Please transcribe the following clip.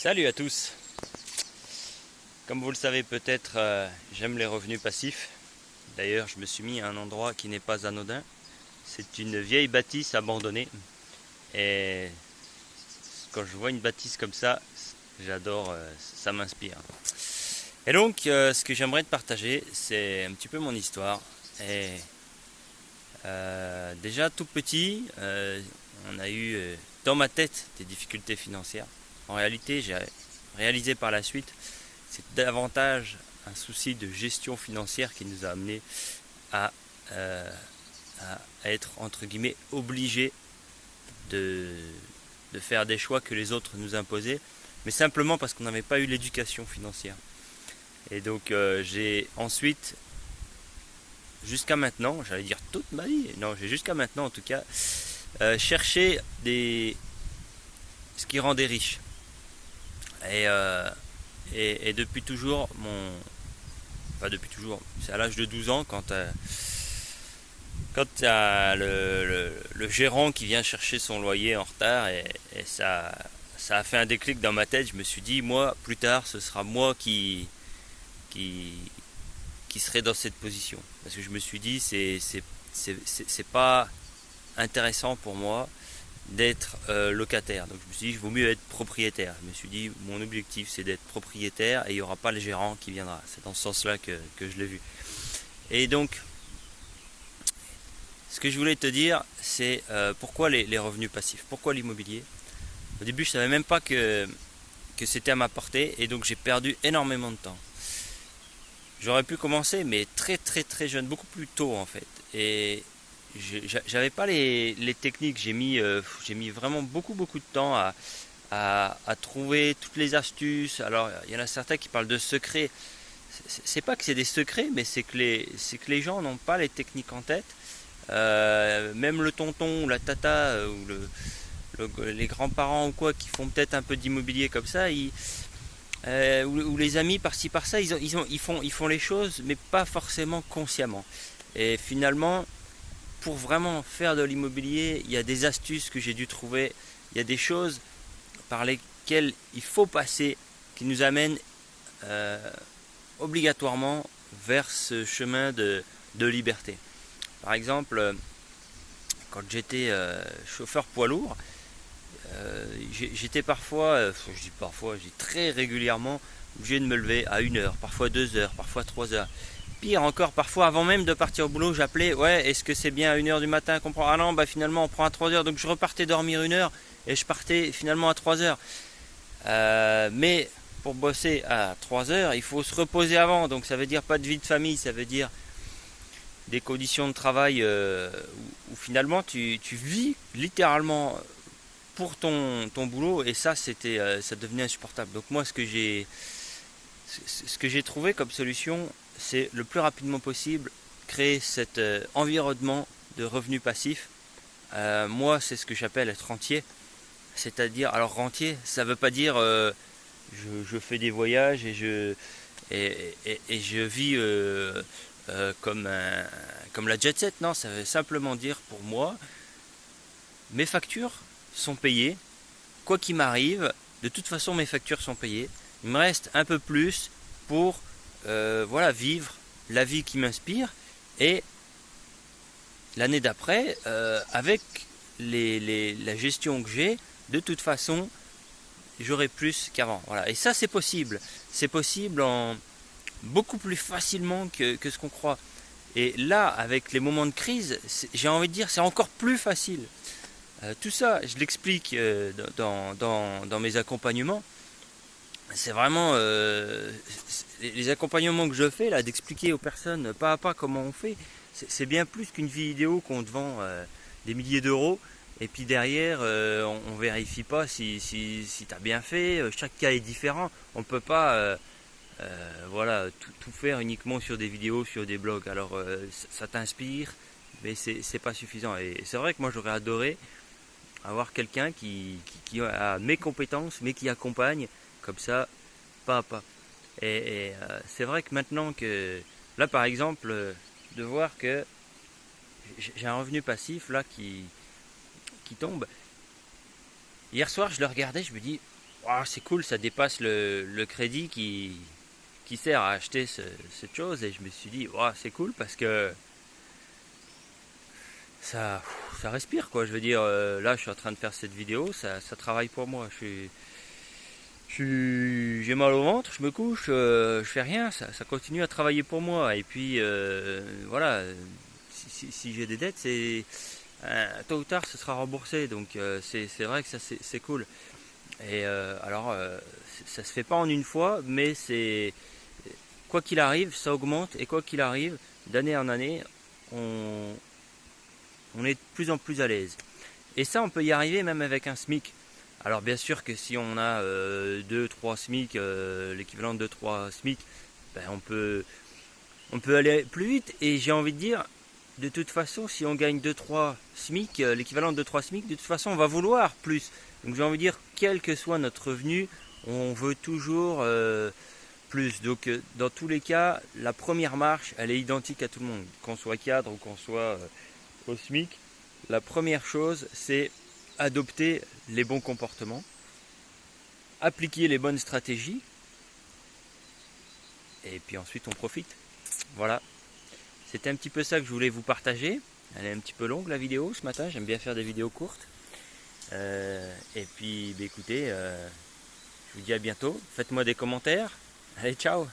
Salut à tous. Comme vous le savez peut-être, j'aime les revenus passifs. D'ailleurs, je me suis mis à un endroit qui n'est pas anodin. C'est une vieille bâtisse abandonnée. Et quand je vois une bâtisse comme ça, j'adore, ça m'inspire. Et donc, ce que j'aimerais te partager, c'est un petit peu mon histoire. Et déjà tout petit, on a eu dans ma tête des difficultés financières. En réalité, j'ai réalisé par la suite, c'est davantage un souci de gestion financière qui nous a amené à, euh, à être entre guillemets obligés de, de faire des choix que les autres nous imposaient, mais simplement parce qu'on n'avait pas eu l'éducation financière. Et donc j'ai ensuite, jusqu'à maintenant, j'allais dire toute ma vie, non, j'ai jusqu'à maintenant en tout cas, cherché ce qui rend des riches. Et, euh, et depuis toujours, enfin depuis toujours, c'est à l'âge de 12 ans quand tu as le gérant qui vient chercher son loyer en retard et ça a fait un déclic dans ma tête. Je me suis dit, moi, plus tard, ce sera moi qui, qui serai dans cette position. Parce que je me suis dit, c'est pas intéressant pour moi d'être locataire. Donc je me suis dit, il vaut mieux être propriétaire. Je me suis dit, mon objectif c'est d'être propriétaire et il n'y aura pas le gérant qui viendra. C'est dans ce sens-là que je l'ai vu. Et donc, ce que je voulais te dire, c'est pourquoi les revenus passifs, pourquoi l'immobilier. Au début, je ne savais même pas que c'était à ma portée et donc j'ai perdu énormément de temps. J'aurais pu commencer, mais très très très jeune, beaucoup plus tôt en fait. Et j'avais pas les techniques, j'ai mis vraiment beaucoup de temps à trouver toutes les astuces. Alors il y en a certains qui parlent de secrets. C'est pas que c'est des secrets, mais c'est que les gens n'ont pas les techniques en tête. Même le tonton ou la tata ou les grands-parents ou quoi qui font peut-être un peu d'immobilier comme ça, ou les amis par-ci par-ça, ils font les choses, mais pas forcément consciemment. Et finalement, pour vraiment faire de l'immobilier, il y a des astuces que j'ai dû trouver, il y a des choses par lesquelles il faut passer qui nous amènent obligatoirement vers ce chemin de liberté. Par exemple, quand j'étais chauffeur poids lourd, j'étais parfois, je dis parfois, je dis très régulièrement obligé de me lever à 1 heure, parfois 2 heures, parfois 3 heures. Pire encore, parfois avant même de partir au boulot, j'appelais, ouais, est-ce que c'est bien à 1 heure du matin qu'on prend? Ah non, bah finalement on prend à 3 heures, donc je repartais dormir 1 heure et je partais finalement à 3 heures. Mais pour bosser à 3 heures, il faut se reposer avant, donc ça veut dire pas de vie de famille, ça veut dire des conditions de travail où finalement tu vis littéralement pour ton boulot et ça ça devenait insupportable. Donc moi ce que j'ai trouvé comme solution, c'est le plus rapidement possible créer cet environnement de revenus passifs. Moi c'est ce que j'appelle être rentier, c'est-à-dire, alors rentier ça veut pas dire je fais des voyages et je vis comme la jet set. Non, ça veut simplement dire pour moi, mes factures sont payées, quoi qu'il m'arrive, de toute façon mes factures sont payées. Il me reste un peu plus pour voilà, vivre la vie qui m'inspire et l'année d'après, avec la gestion que j'ai, de toute façon, j'aurai plus qu'avant. Voilà. Et ça, c'est possible. C'est possible beaucoup plus facilement que ce qu'on croit. Et là, avec les moments de crise, j'ai envie de dire, c'est encore plus facile. Tout ça, je l'explique dans mes accompagnements. C'est vraiment les accompagnements que je fais, là, d'expliquer aux personnes pas à pas comment on fait. C'est bien plus qu'une vidéo qu'on te vend des milliers d'euros. Et puis derrière, on vérifie pas si tu as bien fait. Chaque cas est différent. On ne peut pas voilà, tout faire uniquement sur des vidéos, sur des blogs. Alors ça t'inspire, mais c'est pas suffisant. Et c'est vrai que moi j'aurais adoré avoir quelqu'un qui a mes compétences, mais qui accompagne comme ça, pas à pas. Et c'est vrai que maintenant que, là par exemple, de voir que j'ai un revenu passif là qui tombe. Hier soir, je le regardais, je me dis, oh, c'est cool, ça dépasse le crédit qui sert à acheter cette chose. Et je me suis dit, oh, c'est cool parce que ça respire quoi. Je veux dire, là je suis en train de faire cette vidéo, ça travaille pour moi. J'ai mal au ventre, je me couche, je fais rien, ça continue à travailler pour moi. Et puis voilà, si j'ai des dettes, tôt ou tard ce sera remboursé. Donc c'est vrai que ça c'est cool. Et alors ça se fait pas en une fois, mais c'est quoi qu'il arrive, ça augmente et quoi qu'il arrive, d'année en année, on, on est de plus en plus à l'aise. Et ça, on peut y arriver même avec un SMIC. Alors bien sûr que si on a 2-3 SMIC, l'équivalent de 2-3 SMIC, ben on peut aller plus vite. Et j'ai envie de dire, de toute façon, si on gagne 2-3 SMIC, l'équivalent de 2-3 SMIC, de toute façon, on va vouloir plus. Donc j'ai envie de dire, quel que soit notre revenu, on veut toujours plus. Donc dans tous les cas, la première marche, elle est identique à tout le monde. Qu'on soit cadre ou qu'on soit au SMIC, la première chose, c'est adopter les bons comportements, appliquer les bonnes stratégies, et puis ensuite on profite. Voilà, c'était un petit peu ça que je voulais vous partager. Elle est un petit peu longue la vidéo ce matin, j'aime bien faire des vidéos courtes. Et puis bah, écoutez, je vous dis à bientôt, faites-moi des commentaires. Allez, ciao!